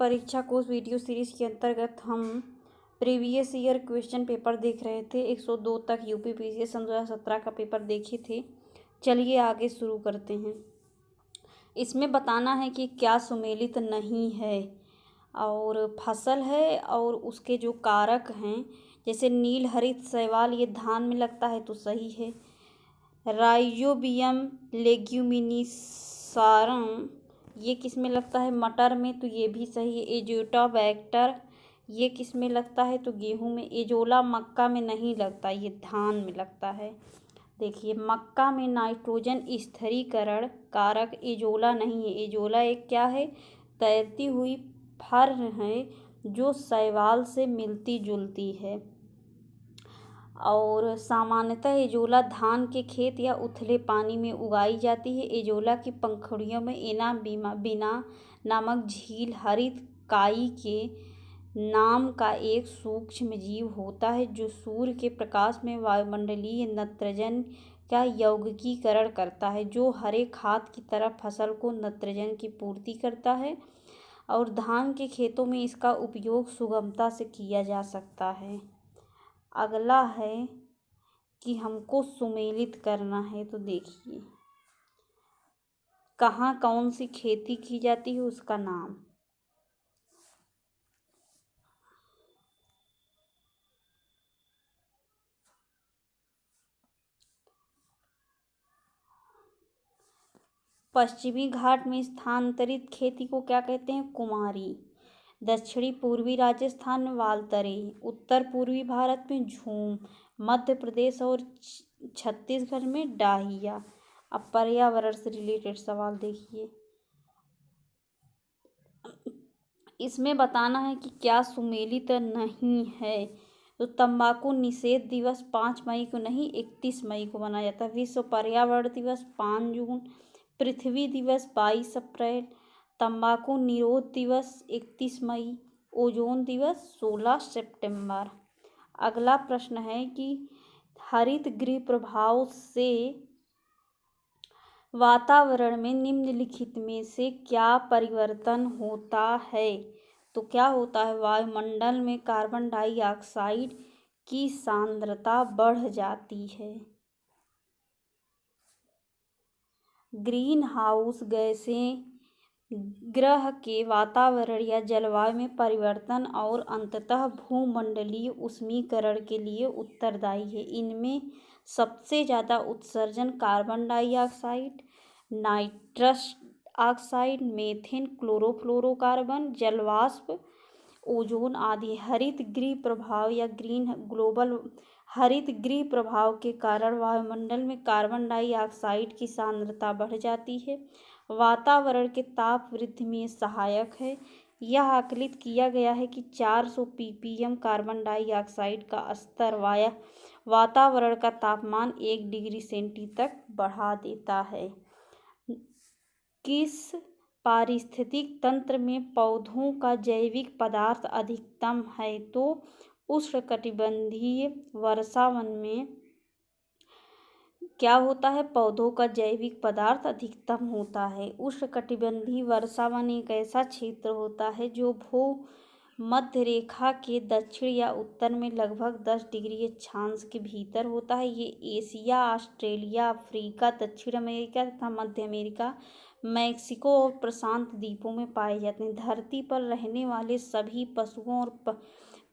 परीक्षा course video series के अंतर्गत हम प्रीवियस ईयर क्वेश्चन पेपर देख रहे थे। 102 तक यूपी पीसीएस सन 2017 का पेपर देखे थे। चलिए आगे शुरू करते हैं। इसमें बताना है कि क्या सुमेलित नहीं है, और फसल है और उसके जो कारक हैं, जैसे नील हरित शैवाल, ये धान में लगता है तो सही है। राइजोबियम लेग्यूमिनिसारम, ये किस में लगता है? मटर में, तो ये भी सही है। एजोटाबैक्टर, ये किस में लगता है? तो गेहूं में। एजोला मक्का में नहीं लगता, ये धान में लगता है। देखिए, मक्का में नाइट्रोजन स्थिरीकरण कारक एजोला नहीं है। एजोला एक क्या है? तैरती हुई फर्न है जो शैवाल से मिलती जुलती है। और सामान्यतः एजोला धान के खेत या उथले पानी में उगाई जाती है। एजोला की पंखुड़ियों में बिना नामक झील हरित काई के नाम का एक सूक्ष्म जीव होता है जो सूर्य के प्रकाश में वायुमंडलीय नाइट्रोजन का यौगिकीकरण करता है, जो हरे खाद की तरह फसल को नाइट्रोजन की पूर्ति करता है। और धान के खेतों में इसका उपयोग सुगमता से किया जा सकता है। अगला है कि हमको सुमेलित करना है, तो देखिए कहाँ कौन सी खेती की जाती है, उसका नाम। पश्चिमी घाट में स्थानांतरित खेती को क्या कहते हैं? कुमारी। दक्षिणी पूर्वी राजस्थान में वालतरे, उत्तर पूर्वी भारत में झूम, मध्य प्रदेश और छत्तीसगढ़ में डाहिया। अब पर्यावरण से रिलेटेड सवाल देखिए। इसमें बताना है कि क्या सुमेलित नहीं है। तो तंबाकू निषेध दिवस 5 मई को नहीं, 31 मई को मनाया जाता है। विश्व पर्यावरण दिवस 5 जून, पृथ्वी दिवस 22 अप्रैल, तंबाकू निरोध दिवस 31 मई, ओजोन दिवस 16 सितंबर। अगला प्रश्न है कि हरित गृह प्रभाव से वातावरण में निम्नलिखित में से क्या परिवर्तन होता है? तो क्या होता है? वायुमंडल में कार्बन डाइऑक्साइड की सांद्रता बढ़ जाती है। ग्रीन हाउस गैसें ग्रह के वातावरण या जलवायु में परिवर्तन और अंततः भूमंडलीय ऊष्मीकरण के लिए उत्तरदायी है। इनमें सबसे ज़्यादा उत्सर्जन carbon dioxide, nitrous oxide, methane, chlorofluorocarbon, जलवाष्प, ओजोन आदि। हरित गृह प्रभाव या ग्रीन ग्लोबल हरित गृह प्रभाव के कारण वायुमंडल में कार्बन डाइऑक्साइड की सांद्रता बढ़ जाती है, वातावरण के ताप वृद्धि में सहायक है। यह आकलित किया गया है कि 400 ppm कार्बन डाइऑक्साइड का स्तर वातावरण का तापमान 1 डिग्री सेंटी तक बढ़ा देता है। किस पारिस्थितिक तंत्र में पौधों का जैविक पदार्थ अधिकतम है? तो उष्णकटिबंधीय वर्षावन में क्या होता है? पौधों का जैविक पदार्थ अधिकतम होता है। उष्णकटिबंधीय वर्षावन एक ऐसा क्षेत्र होता है जो भूमध्य रेखा के दक्षिण या उत्तर में लगभग 10 डिग्री अक्षांश के भीतर होता है। ये एशिया, ऑस्ट्रेलिया, अफ्रीका, दक्षिण अमेरिका तथा मध्य अमेरिका, मैक्सिको और प्रशांत द्वीपों में पाए जाते हैं। धरती पर रहने वाले सभी पशुओं और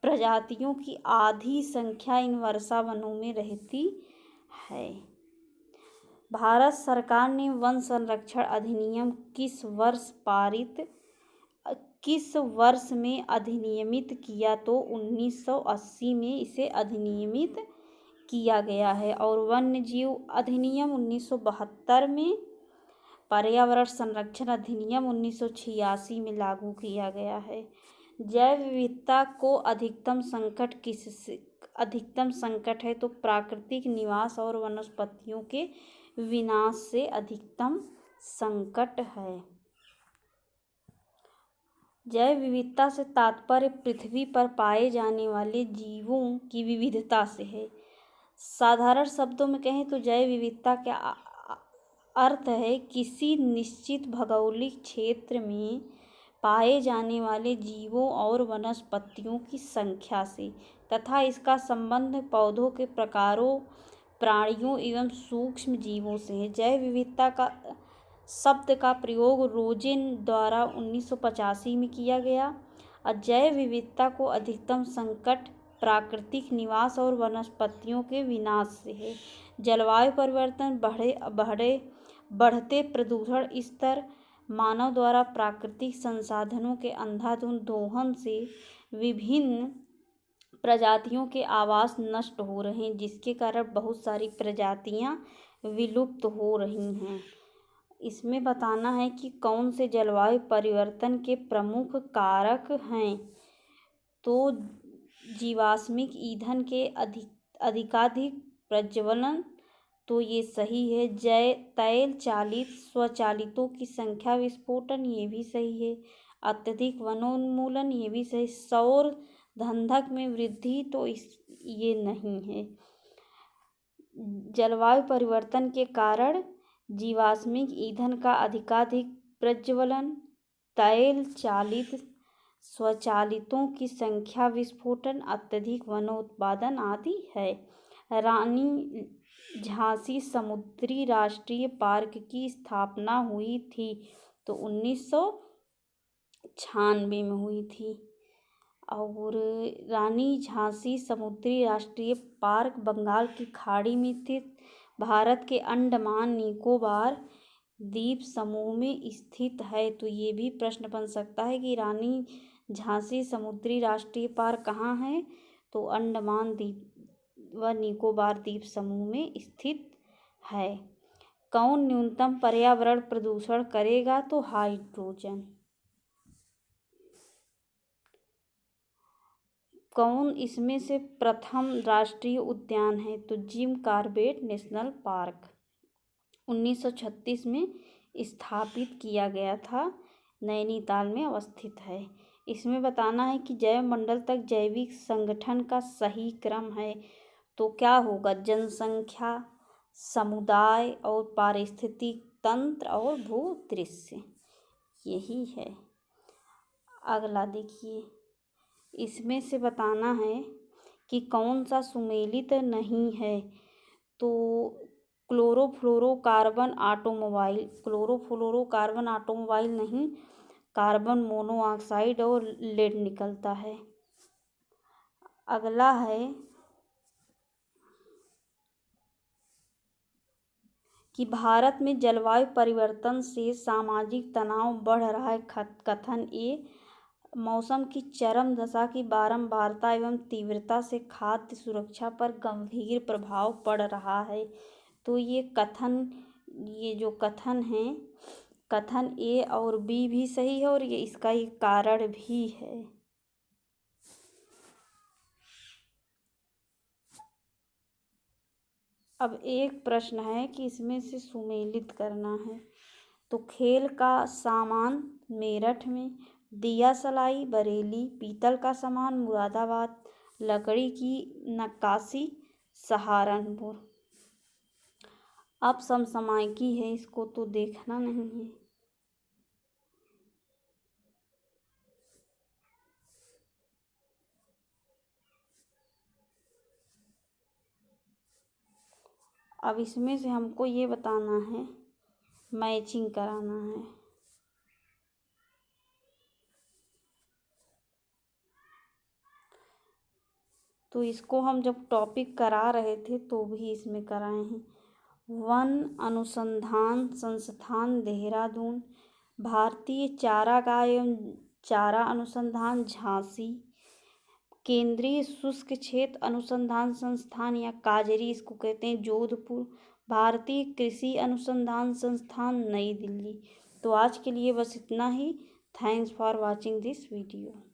प्रजातियों की आधी संख्या इन वर्षावनों में रहती है। भारत सरकार ने वन संरक्षण अधिनियम किस वर्ष में अधिनियमित किया? तो 1980 में इसे अधिनियमित किया गया है। और वन्य जीव अधिनियम 1972 में, पर्यावरण संरक्षण अधिनियम 1986 में लागू किया गया है। जैव विविधता को अधिकतम संकट है, तो प्राकृतिक निवास और वनस्पतियों के विनाश से अधिकतम संकट है। जैव विविधता से तात्पर्य पृथ्वी पर पाए जाने वाले जीवों की विविधता से है। साधारण शब्दों में कहें तो जैव विविधता का अर्थ है किसी निश्चित भौगोलिक क्षेत्र में पाए जाने वाले जीवों और वनस्पतियों की संख्या से तथा इसका संबंध पौधों के प्रकारों, प्राणियों एवं सूक्ष्म जीवों से है। जैव विविधता का शब्द का प्रयोग रोजेन द्वारा 1985 में किया गया। जैव विविधता को अधिकतम संकट प्राकृतिक निवास और वनस्पतियों के विनाश से है। जलवायु परिवर्तन, बढ़ते प्रदूषण स्तर, मानव द्वारा प्राकृतिक संसाधनों के अंधाधुंध दोहन से विभिन्न प्रजातियों के आवास नष्ट हो रहे हैं, जिसके कारण बहुत सारी प्रजातियां विलुप्त हो रही हैं। इसमें बताना है कि कौन से जलवायु परिवर्तन के प्रमुख कारक हैं। तो जीवाश्मिक ईंधन के अधिकाधिक प्रज्वलन, तो ये सही है। तैल चालित स्वचालितों की संख्या विस्फोटन, ये भी सही है। अत्यधिक वनोन्मूलन, ये भी सही। सौर धंधक में वृद्धि, तो ये नहीं है। जलवायु परिवर्तन के कारण जीवाश्मिक ईंधन का अधिकाधिक प्रज्वलन, तैल चालित स्वचालितों की संख्या विस्फोटन, अत्यधिक वनोत्पादन आदि है। रानी झांसी समुद्री राष्ट्रीय पार्क की स्थापना हुई थी, तो 1996 में हुई थी। और रानी झांसी समुद्री राष्ट्रीय पार्क बंगाल की खाड़ी में स्थित भारत के अंडमान निकोबार द्वीप समूह में स्थित है। तो ये भी प्रश्न बन सकता है कि रानी झांसी समुद्री राष्ट्रीय पार्क कहाँ है, तो अंडमान द्वीप व निकोबार द्वीप समूह में स्थित है। कौन न्यूनतम पर्यावरण प्रदूषण करेगा, तो हाइड्रोजन। कौन इसमें से प्रथम राष्ट्रीय उद्यान है, तो जिम कॉर्बेट नेशनल पार्क 1936 में स्थापित किया गया था, नैनीताल में अवस्थित है। इसमें बताना है कि जैव मंडल तक जैविक संगठन का सही क्रम है, तो क्या होगा, जनसंख्या, समुदाय और पारिस्थितिक तंत्र और भूदृश्य, यही है। अगला देखिए, इसमें से बताना है कि कौन सा सुमेलित नहीं है, तो क्लोरोफ्लोरोकार्बन ऑटोमोबाइल नहीं, कार्बन मोनोऑक्साइड और लेड निकलता है। अगला है कि भारत में जलवायु परिवर्तन से सामाजिक तनाव बढ़ रहा है। कथन ए, मौसम की चरम दशा की बारंबारता एवं तीव्रता से खाद्य सुरक्षा पर गंभीर प्रभाव पड़ रहा है। तो ये जो कथन है, कथन ए और बी भी सही है और ये इसका एक कारण भी है। अब एक प्रश्न है कि इसमें से सुमेलित करना है, तो खेल का सामान मेरठ में, दिया सलाई बरेली, पीतल का सामान मुरादाबाद, लकड़ी की नक्काशी सहारनपुर। अब समसामयिकी है, इसको तो देखना नहीं है। अब इसमें से हमको ये बताना है, मैचिंग कराना है। तो इसको हम जब टॉपिक करा रहे थे तो भी इसमें कराए हैं। वन अनुसंधान संस्थान देहरादून, भारतीय चारागाह एवं चारा अनुसंधान झांसी, केंद्रीय शुष्क क्षेत्र अनुसंधान संस्थान या काजरी इसको कहते हैं जोधपुर, भारतीय कृषि अनुसंधान संस्थान नई दिल्ली। तो आज के लिए बस इतना ही। Thanks for watching this video.